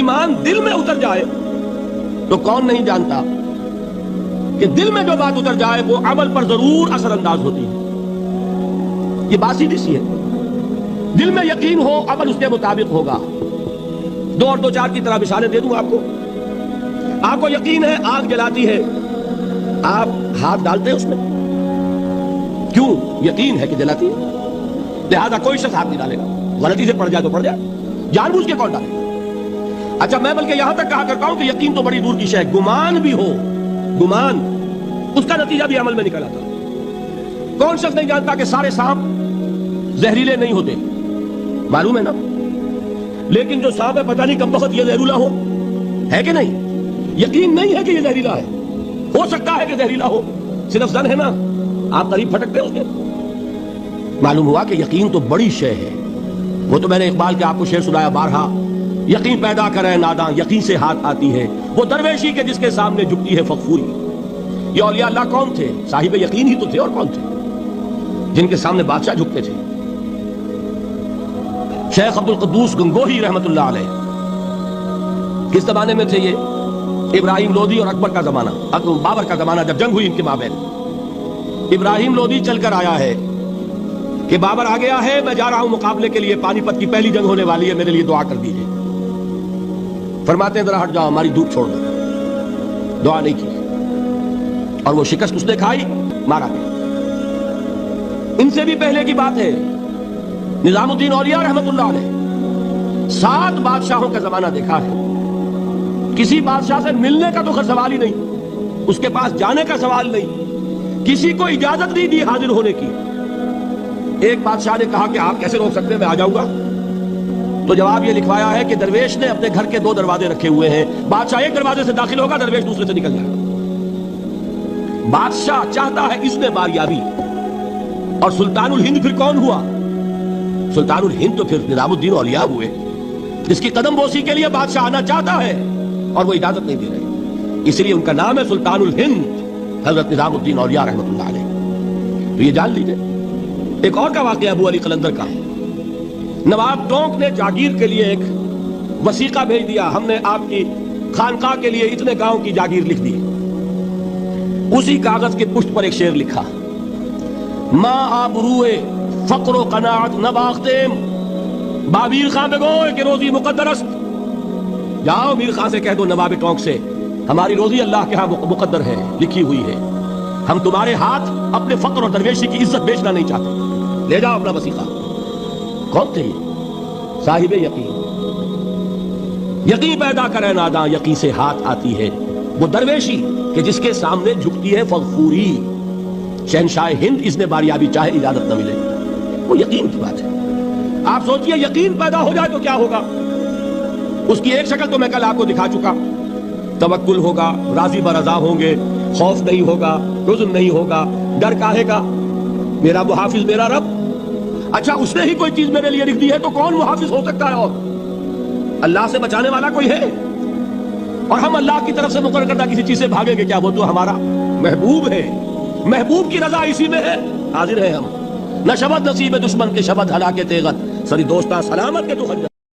ایمان دل میں اتر جائے تو کون نہیں جانتا کہ دل میں جو بات اتر جائے وہ عمل پر ضرور اثر انداز ہوتی ہے. یہ بات سیدھی سی ہے. دل میں یقین ہو عمل اس کے مطابق ہوگا. دو اور دو چار کی طرح مثالیں دے دوں آپ کو. آپ کو یقین ہے آگ جلاتی ہے, آپ ہاتھ ڈالتے ہیں اس میں, کیوں؟ یقین ہے کہ جلاتی ہے, لہذا کوئی شخص ہاتھ نہیں ڈالے گا. غلطی سے پڑ جائے تو پڑ جائے, جان بوجھ کے کون ڈالے. اچھا میں بلکہ یہاں تک کہا کرتا ہوں کہ یقین تو بڑی دور کی شے ہے, گمان بھی ہو, گمان اس کا نتیجہ بھی عمل میں نکل آتا. کون شخص نہیں جانتا کہ سارے سانپ زہریلے نہیں ہوتے, معلوم ہے نا, لیکن جو سانپ ہے پتہ نہیں کب وقت یہ زہریلا ہو, ہے کہ نہیں؟ یقین نہیں ہے کہ یہ زہریلا ہے, ہو سکتا ہے کہ زہریلا ہو, صرف زن ہے نا, آپ قریب پھٹکتے ہو گے. معلوم ہوا کہ یقین تو بڑی شے ہے. وہ تو میں نے اقبال کے آپ کو شعر سنایا بارہا, یقین پیدا کرے ناداں یقین سے ہاتھ آتی ہے, وہ درویشی کے جس کے سامنے جھکتی ہے فغفوری. یہ اولیاء اللہ کون تھے؟ صاحب یقین ہی تو تھے, اور کون تھے جن کے سامنے بادشاہ جھکتے تھے؟ شیخ عبد القدوس گنگوہی رحمت اللہ علیہ کس زمانے میں تھے؟ یہ ابراہیم لودھی اور اکبر کا زمانہ, بابر کا زمانہ, جب جنگ ہوئی ان کے مابین. ابراہیم لودھی چل کر آیا ہے کہ بابر آ گیا ہے, میں جا رہا ہوں مقابلے کے لیے, پانی پت کی پہلی جنگ ہونے والی ہے, میرے لیے دعا کر دیجیے. فرماتے ہیں ذرا ہٹ جاؤ, ہماری دھوپ چھوڑ دو. دعا نہیں کی اور وہ شکست اس نے کھائی, مارا گیا. ان سے بھی پہلے کی بات ہے, نظام الدین اولیاء رحمت اللہ علیہ 7 بادشاہوں کا زمانہ دیکھا ہے. کسی بادشاہ سے ملنے کا تو خیر سوال ہی نہیں, اس کے پاس جانے کا سوال نہیں, کسی کو اجازت نہیں دی حاضر ہونے کی. ایک بادشاہ نے کہا کہ آپ کیسے روک سکتے ہیں, میں آ جاؤں گا. تو جواب یہ لکھوایا ہے کہ درویش نے اپنے گھر کے 2 دروازے رکھے ہوئے ہیں, بادشاہ ایک دروازے سے داخل ہوگا, درویش دوسرے سے نکل جائے گا. بادشاہ چاہتا ہے اس میں باریابی. اور سلطان الہند پھر کون ہوا؟ سلطان الہند تو پھر نظام الدین اولیاء ہوئے, جس کی قدم بوسی کے لیے بادشاہ آنا چاہتا ہے اور وہ اجازت نہیں دے رہے. اس لیے ان کا نام ہے سلطان الہند حضرت نظام الدین اولیاء رحمت اللہ علیہ. تو یہ جان لیجئے. ایک اور کا واقعہ ابو علی قلندر کا. نواب ٹونک نے جاگیر کے لیے ایک وثیقہ بھیج دیا, ہم نے آپ کی خانقاہ کے لیے اتنے گاؤں کی جاگیر لکھ دی. اسی کاغذ کے پشت پر ایک شعر لکھا, ماں آبروئے فقر و قناعت نہ باختیم, با میر خان بگوئے کہ روزی مقدر است. جاؤ میر خان سے کہہ دو, نواب ٹونک سے, ہماری روزی اللہ کے ہاں مقدر ہے, لکھی ہوئی ہے. ہم تمہارے ہاتھ اپنے فقر اور درویشی کی عزت بیچنا نہیں چاہتے, لے جاؤ اپنا وثیقہ. کون تھے یہ؟ صاحب یقین. یقین پیدا کرے ناداں یقین سے ہاتھ آتی ہے, وہ درویشی کہ جس کے سامنے جھکتی ہے فغفوری. شہنشاہ ہند اس نے باریابی چاہے اجازت نہ ملے, وہ یقین کی بات ہے. آپ سوچئے یقین پیدا ہو جائے تو کیا ہوگا. اس کی ایک شکل تو میں کل آپ کو دکھا چکا. توکل ہوگا, راضی برضا ہوں گے, خوف نہیں ہوگا, حزن نہیں ہوگا, ڈر کاہے کا, میرا محافظ میرا رب. اچھا اس نے ہی کوئی چیز میرے لیے لکھ دی ہے تو کون محافظ ہو سکتا ہے؟ اور اللہ سے بچانے والا کوئی ہے؟ اور ہم اللہ کی طرف سے مقرر کردہ کسی چیز سے بھاگیں گے کیا؟ وہ تو ہمارا محبوب ہے, محبوب کی رضا اسی میں ہے. حاضر ہے ہم. نہ شبد نصیب دشمن کے شبد ہلاکے تیغت, سری دوستاں سلامت کے تو